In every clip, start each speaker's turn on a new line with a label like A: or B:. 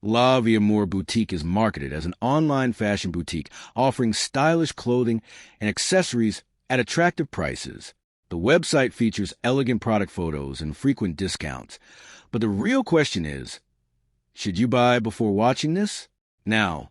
A: Vie Amour Boutique is marketed as an online fashion boutique offering stylish clothing and accessories at attractive prices. The website features elegant product photos and frequent discounts. But the real question is, should you buy before watching this? Now,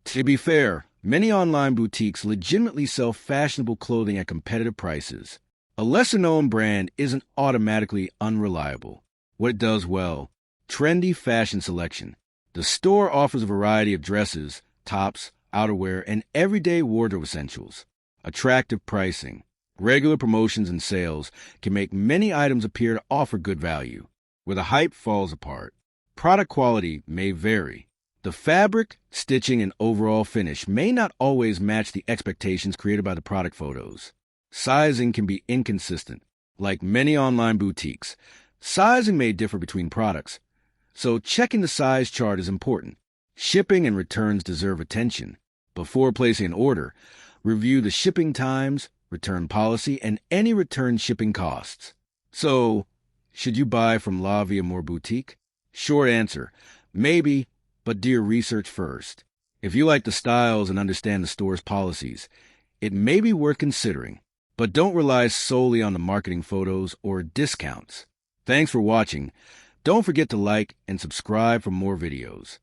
A: to be fair, many online boutiques legitimately sell fashionable clothing at competitive prices. A lesser-known brand isn't automatically unreliable. What it does well: trendy fashion selection. The store offers a variety of dresses, tops, outerwear, and everyday wardrobe essentials. Attractive pricing. Regular promotions and sales can make many items appear to offer good value. Where the hype falls apart, product quality may vary. The fabric, stitching, and overall finish may not always match the expectations created by the product photos. Sizing can be inconsistent. Like many online boutiques, sizing may differ between products, so checking the size chart is important. Shipping and returns deserve attention. Before placing an order, review the shipping times, return policy, and any return shipping costs. So, should you buy from Vie Amour Boutique? Short answer: maybe, but do your research first. If you like the styles and understand the store's policies, it may be worth considering. But don't rely solely on the marketing photos or discounts. Thanks for watching. Don't forget to like and subscribe for more videos.